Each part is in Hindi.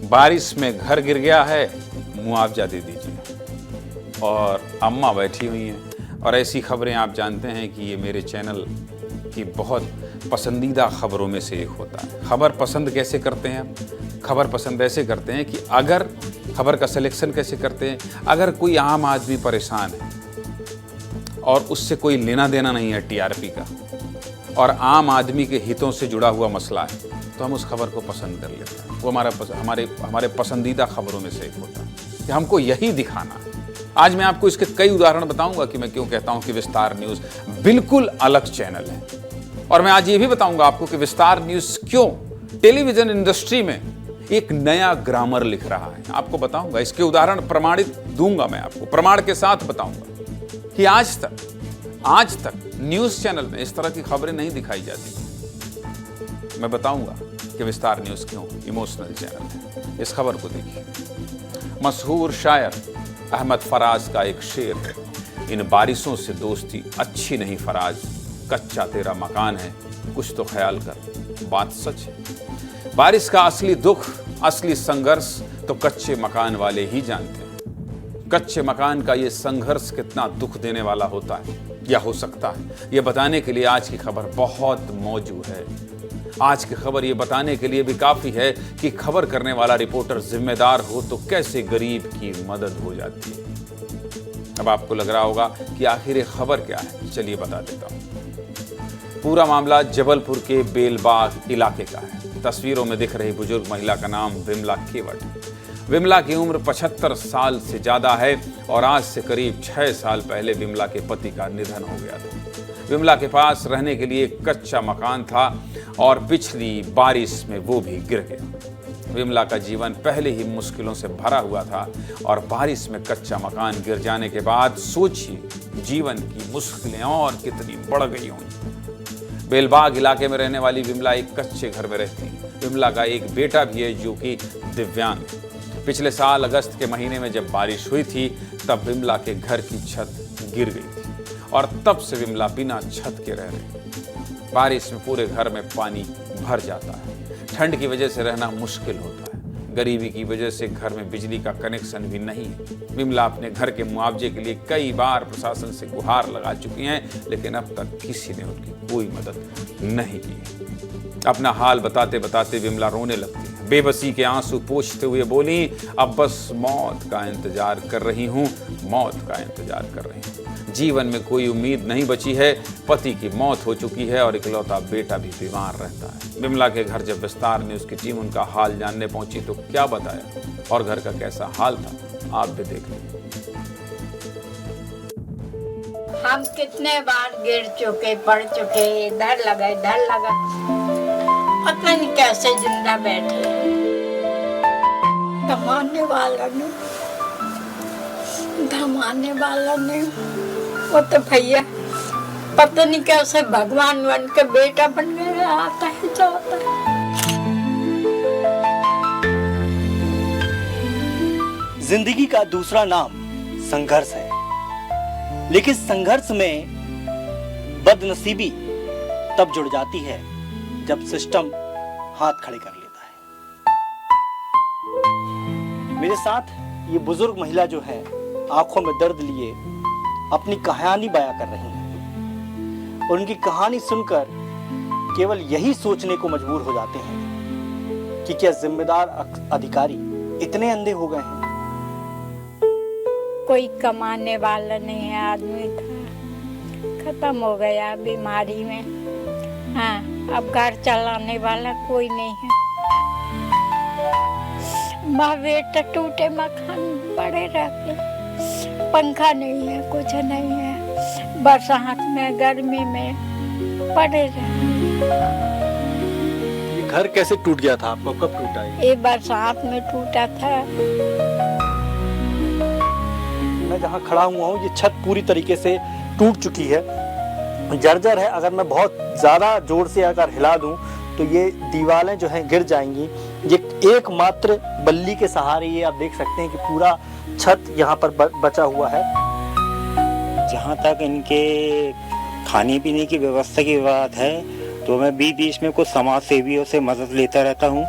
बारिश में घर गिर गया है, मुआवजा दे दीजिए। और अम्मा बैठी हुई हैं। और ऐसी खबरें आप जानते हैं कि ये मेरे चैनल की बहुत पसंदीदा खबरों में से एक होता है। खबर पसंद कैसे करते हैं हम? खबर पसंद ऐसे करते हैं कि अगर खबर का सिलेक्शन कैसे करते हैं, अगर कोई आम आदमी परेशान है और उससे कोई लेना देना नहीं है टीआरपी का, और आम आदमी के हितों से जुड़ा हुआ मसला है, तो हम उस खबर को पसंद कर लेते हैं। वो हमारे पसंदीदा खबरों में से एक होता है कि हमको यही दिखाना है। आज मैं आपको इसके कई उदाहरण बताऊंगा कि मैं क्यों कहता हूं कि विस्तार न्यूज़ बिल्कुल अलग चैनल है। और मैं आज ये भी बताऊंगा आपको कि विस्तार न्यूज़ क्यों टेलीविजन इंडस्ट्री में एक नया ग्रामर लिख रहा है। आपको बताऊंगा, इसके उदाहरण प्रमाणित दूंगा, मैं आपको प्रमाण के साथ बताऊंगा कि आज तक न्यूज़ चैनल में इस तरह की खबरें नहीं दिखाई जाती। मैं बताऊंगा कि विस्तार न्यूज़ क्यों इमोशनल चैनल है। इस खबर को देखिए। मशहूर शायर अहमद फराज का एक शेर है, इन बारिशों से दोस्ती अच्छी नहीं फराज, कच्चा तेरा मकान है, कुछ तो ख्याल कर, बात सच है। बारिश का असली दुख, असली संघर्ष तो कच्चे मकान वाले ही जानते हैं। कच्चे मकान का ये संघर्ष कितना दुख देने वाला होता है या हो सकता है, ये बताने के लिए आज की खबर बहुत मौजूद है। आज की खबर ये बताने के लिए भी काफी है कि खबर करने वाला रिपोर्टर जिम्मेदार हो तो कैसे गरीब की मदद हो जाती है। अब आपको लग रहा होगा कि आखिर ये खबर क्या है, चलिए बता देता हूं। पूरा मामला जबलपुर के बेलबाग इलाके का है। तस्वीरों में दिख रही बुजुर्ग महिला का नाम विमला केवट। विमला की उम्र 75 साल से ज्यादा है और आज से करीब 6 साल पहले विमला के पति का निधन हो गया था। विमला के पास रहने के लिए एक कच्चा मकान था और पिछली बारिश में वो भी गिर गया। विमला का जीवन पहले ही मुश्किलों से भरा हुआ था और बारिश में कच्चा मकान गिर जाने के बाद सोचिए जीवन की मुश्किलें और कितनी बढ़ गई होंगी। बेलबाग इलाके में रहने वाली विमला एक कच्चे घर में रहती है। विमला का एक बेटा भी है जो कि दिव्यांग है। पिछले साल अगस्त के महीने में जब बारिश हुई थी तब विमला के घर की छत गिर गई थी और तब से विमला बिना छत के रह रही। बारिश में पूरे घर में पानी भर जाता है। ठंड की वजह से रहना मुश्किल होता है। गरीबी की वजह से घर में बिजली का कनेक्शन भी नहीं है। विमला अपने घर के मुआवजे के लिए कई बार प्रशासन से गुहार लगा चुकी हैं, लेकिन अब तक किसी ने उनकी कोई मदद नहीं की। अपना हाल बताते बताते विमला रोने लगती है। बेबसी के आंसू पोंछते हुए बोली, अब बस मौत का इंतजार कर रही हूँ, मौत का इंतजार कर रही हूँ। जीवन में कोई उम्मीद नहीं बची है। पति की मौत हो चुकी है और इकलौता बेटा भी बीमार रहता है। विमला के घर जब विस्तार न्यूज़ की टीम उनका हाल जानने पहुंची तो क्या बताया और घर का कैसा हाल था, आप भी देख लीजिए। हम कितने बार गिर चुके, पड़ चुके, इधर लगा पता नहीं कैसे जिंदा बैठे। धमाने वाला ने वो तो भैया पता नहीं कैसे भगवान बन के बेटा बन गया। आता है जाता है। जिंदगी का दूसरा नाम संघर्ष है, लेकिन संघर्ष में बदनसीबी तब जुड़ जाती है जब सिस्टम हाथ खड़े कर लेता है। मेरे साथ ये बुजुर्ग महिला जो है आंखों में दर्द लिए अपनी कहानी बयां कर रही हैं और उनकी कहानी सुनकर केवल यही सोचने को मजबूर हो जाते हैं कि क्या जिम्मेदार अधिकारी इतने अंधे हो गए हैं। कोई कमाने वाला नहीं है, आदमी था, खत्म हो गया बीमारी में। हाँ, अब घर चलाने वाला कोई नहीं है। माँ बेटा टूटे मकान पड़े रहते, पंखा नहीं है, कुछ नहीं है। बरसात में गर्मी में पड़े रहते। ये घर कैसे टूट गया था आपको, कब टूटा ये बरसात में टूटा था। मैं जहाँ खड़ा हुआ हूँ ये छत पूरी तरीके से टूट चुकी है, जर्जर है। अगर मैं बहुत ज्यादा जोर से अगर हिला दूं तो ये दीवारें जो हैं गिर जाएंगी। ये एकमात्र बल्ली के सहारे ये आप देख सकते हैं कि पूरा छत यहाँ पर बचा हुआ है। जहाँ तक इनके खाने पीने की व्यवस्था की बात है तो मैं बीच बीच में कुछ समाज सेवियों से मदद लेता रहता हूँ।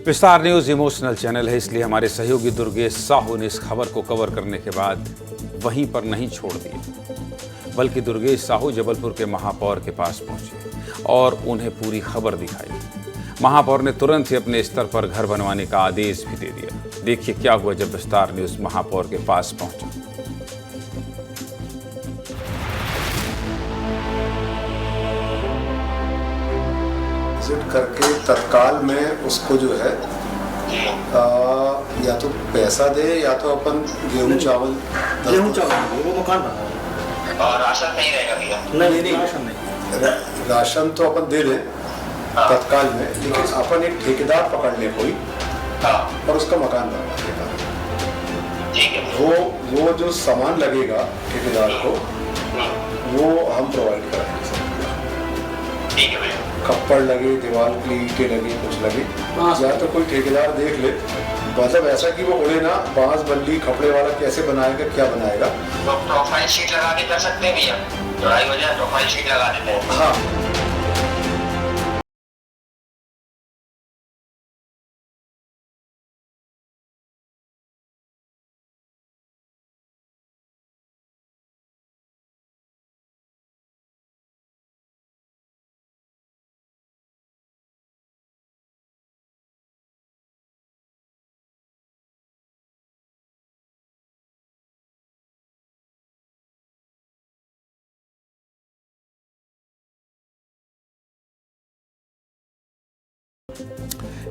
विस्तार न्यूज़ इमोशनल चैनल है, इसलिए हमारे सहयोगी दुर्गेश साहू ने इस खबर को कवर करने के बाद वहीं पर नहीं छोड़ दिया, बल्कि दुर्गेश साहू जबलपुर के महापौर के पास पहुंचे और उन्हें पूरी खबर दिखाई। महापौर ने तुरंत ही अपने स्तर पर घर बनवाने का आदेश भी दे दिया। देखिए क्या हुआ जब विस्तार न्यूज़ महापौर के पास पहुंचा। विजिट करके तत्काल में उसको जो है या तो पैसा दे या तो अपन गेहूं चावल वो मकान बना है। और राशन नहीं रहेगा भैया? नहीं राशन नहीं। राशन तो अपन दे दें तत्काल में, लेकिन अपन एक ठेकेदार पकड़ ले कोई और उसका मकान बनवा देगा। ठीक है। वो जो सामान लगेगा ठेकेदार को वो हम प्रोवाइड कराएंगे। ठीक है भैया। खप्पड़ लगे, दीवार की ईंटें लगी, कुछ लगे, या तो कोई ठेकेदार देख ले, मतलब ऐसा कि वो उड़े ना, बांस बल्ली खपड़े वाला कैसे बनाएगा, क्या बनाएगा। तो प्रोफाइल शीट लगा के कर सकते हैं भैया? लड़ाई हो जाए प्रोफाइल शीट लगा देते हैं। हाँ,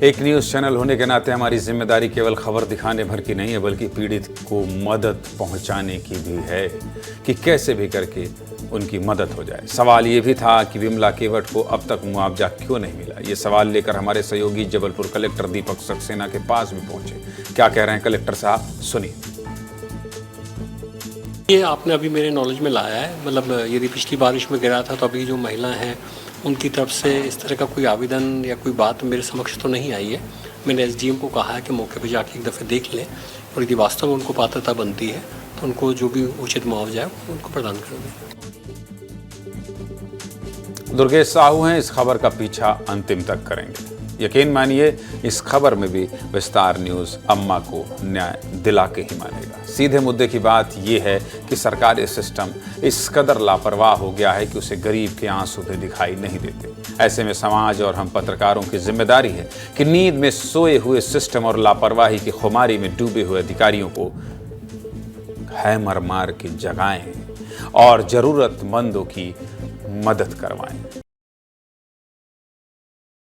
एक न्यूज़ चैनल होने के नाते हमारी जिम्मेदारी केवल खबर दिखाने भर की नहीं है, बल्कि पीड़ित को मदद पहुंचाने की भी है कि कैसे भी करके उनकी मदद हो जाए। सवाल ये भी था कि विमला केवट को अब तक मुआवजा क्यों नहीं मिला। ये सवाल लेकर हमारे सहयोगी जबलपुर कलेक्टर दीपक सक्सेना के पास भी पहुंचे। क्या कह रहे हैं कलेक्टर साहब, सुनिए। ये आपने अभी मेरे नॉलेज में लाया है, मतलब यदि पिछली बारिश में गिरा था तो अभी जो महिला हैं उनकी तरफ से इस तरह का कोई आवेदन या कोई बात मेरे समक्ष तो नहीं आई है। मैंने एसडीएम को कहा है कि मौके पर जाके एक दफ़े देख लें और यदि वास्तव में उनको पात्रता बनती है तो उनको जो भी उचित मुआवजा है वो उनको प्रदान कर दें। दुर्गेश साहू हैं, इस खबर का पीछा अंतिम तक करेंगे। यकीन मानिए इस खबर में भी विस्तार न्यूज़ अम्मा को न्याय दिला के ही मानेगा। सीधे मुद्दे की बात यह है कि सरकारी सिस्टम इस कदर लापरवाह हो गया है कि उसे गरीब के आंसू भी दिखाई नहीं देते। ऐसे में समाज और हम पत्रकारों की जिम्मेदारी है कि नींद में सोए हुए सिस्टम और लापरवाही की खुमारी में डूबे हुए अधिकारियों को हैमर मार के जगाएं और जरूरतमंदों की मदद करवाएं।